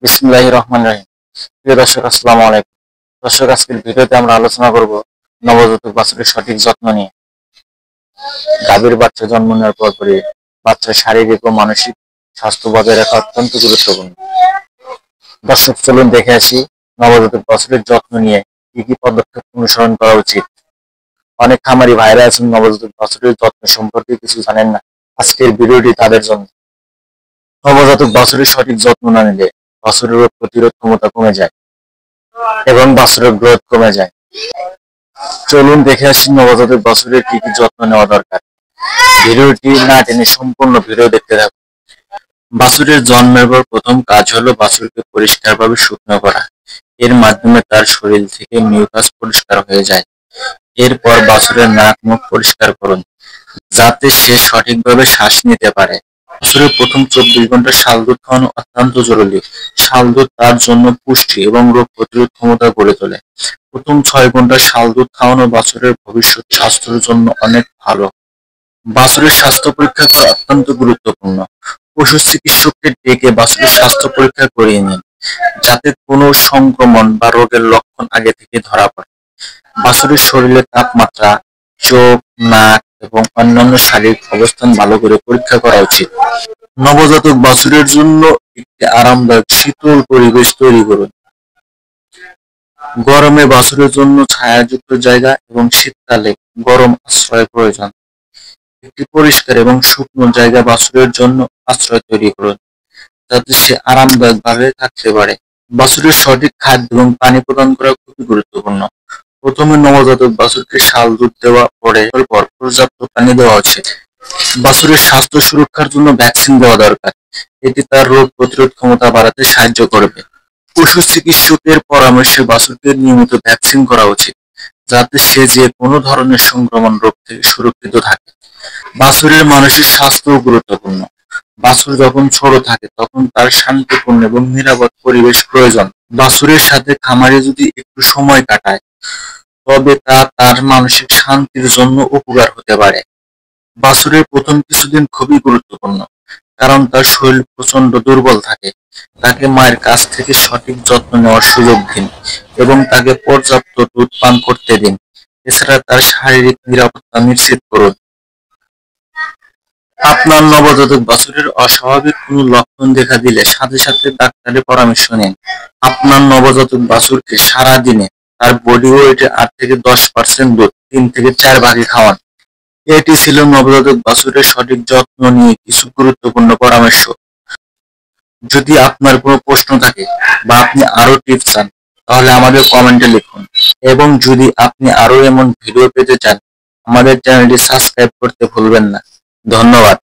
বিসমিল্লাহির রহমানির রহিম। প্রিয় দর্শক, আসসালামু আলাইকুম। দর্শক, আজকের ভিডিওতে আমরা আলোচনা করব নবজাতক বাছুরের সঠিক যত্ন নিয়ে। গাভীর বাচ্চা জন্ম নেওয়ার পরপরই বাচ্চার শারীরিক ও মানসিক স্বাস্থ্য বজায় রাখা অত্যন্ত গুরুত্বপূর্ণ। দর্শক, চলুন দেখে আসি নবজাতক বাছুরের যত্ন নিয়ে কি কি পদক্ষেপ অনুসরণ করা উচিত। অনেক খামারি ভাইরা আছেন নবজাতক বাছুরের যত্ন সম্পর্কে কিছু জানেন না। আজকের ভিডিওটি তাদের জন্য। নবজাতক বাছুরের সঠিক যত্ন না নিলে বাছুরের রোগ প্রতিরোধ ক্ষমতা কমে যায় এবং বাছুরের গ্রোথ কমে যায়। চলুন দেখে আসি নবজাতক বাছুরের কি কি যত্ন নেওয়া দরকার। ভিডিওটি না টেনে সম্পূর্ণ ভিডিও দেখতে থাকুন। বাছুরের জন্মের পর প্রথম কাজ হলো বাছুরকে পরিষ্কারভাবে শুকনো করা। এর মাধ্যমে তার শরীর থেকে মিউকাস পরিষ্কার হয়ে যায়। এরপর বাছুরের নাক মুখ পরিষ্কার করুন, যাতে সে সঠিকভাবে শ্বাস নিতে পারে। বাছুরের প্রথম 24 ঘন্টা শাল দুধ খাওয়ানো অত্যন্ত জরুরি। শাল দুধ তার জন্য পুষ্টি এবং রোগ প্রতিরোধ ক্ষমতা গড়ে তোলে। প্রথম 6 ঘন্টা শাল দুধ খাওয়ানো বাছুরের ভবিষ্যৎ স্বাস্থ্যের জন্য অনেক ভালো। বাছুরের স্বাস্থ্য পরীক্ষা করা অত্যন্ত গুরুত্বপূর্ণ। পশু চিকিৎসককে ডেকে বাছুরের স্বাস্থ্য পরীক্ষা করিয়ে নিন, যাতে কোনো সংক্রমণ বা রোগের লক্ষণ আগে থেকে ধরা পড়ে। বাছুরের শরীরের তাপমাত্রা, চোখ, নাক এবং অন্যান্য শারীরিক অবস্থান ভালো করে পরীক্ষা করা উচিত। নবজাতক বাছুরের জন্য একটি আরামদায়ক শীতল পরিবেশ তৈরি করুন। গরমে বাছুরের জন্য ছায়াযুক্ত জায়গা এবং শীতকালে গরম আশ্রয় প্রয়োজন। একটি পরিষ্কার এবং শুকনো জায়গা বাছুরের জন্য আশ্রয় তৈরি করুন, যাতে সে আরামদায়কভাবে থাকতে পারে। বাছুরের সঠিক খাদ্য এবং পানি প্রদান করা খুবই গুরুত্বপূর্ণ। প্রথমে নবজাতক বাছুরকে শাল দুধ দেওয়া পরে পর্যাপ্ত পানি দেওয়া উচিত। বাছুরের স্বাস্থ্য সুরক্ষার জন্য ভ্যাকসিন দেওয়া দরকার। এটি তার রোগ প্রতিরোধ ক্ষমতা বাড়াতে সাহায্য করবে। পশু চিকিৎসকের পরামর্শে বাছুরকে নিয়মিত ভ্যাকসিন করা উচিত, যাতে সে যে কোনো ধরনের সংক্রমণ রোগ থেকে সুরক্ষিত থাকে। বাছুরের মানসিক স্বাস্থ্যও গুরুত্বপূর্ণ। বাছুর যখন ছোট থাকে তখন তার শান্তিপূর্ণ এবং নিরাপদ পরিবেশ প্রয়োজন। বাছুরের সাথে খামারে যদি একটু সময় কাটায়, তবে তা তার মানসিক শান্তির জন্য উপকার হতে পারে। বাছুরের প্রথম কিছুদিন খুবই গুরুত্বপূর্ণ, কারণ তার শরীর প্রচন্ড দুর্বল থাকে। তাকে মায়ের কাছ থেকে সঠিক যত্ন নেওয়ার সুযোগ দিন এবং তাকে পর্যাপ্ত দুধ পান করতে দিন। এছাড়া তার শারীরিক নিরাপত্তা নিশ্চিত করুন। আপনার নবজাতক বাছুরের অস্বাভাবিক কোনো লক্ষণ দেখা দিলে সাথে সাথে ডাক্তারের পরামর্শ নিন। আপনার নবজাতক বাছুরকে সারা দিনে তার বডি ওয়েটের 8 থেকে 10% দুধ 3 থেকে 4 ভাগে খাওয়ান। এটি ছিল নবজাতক বাছুরের সঠিক যত্ন নিয়ে কিছু গুরুত্বপূর্ণ পরামর্শ। যদি আপনার কোনো প্রশ্ন থাকে বা আপনি আরো টিপস চান, তাহলে আমাদের কমেন্টে লিখুন। এবং যদি আপনি আরো এমন ভিডিও পেতে চান, আমাদের চ্যানেলটি সাবস্ক্রাইব করতে ভুলবেন না। ধন্যবাদ।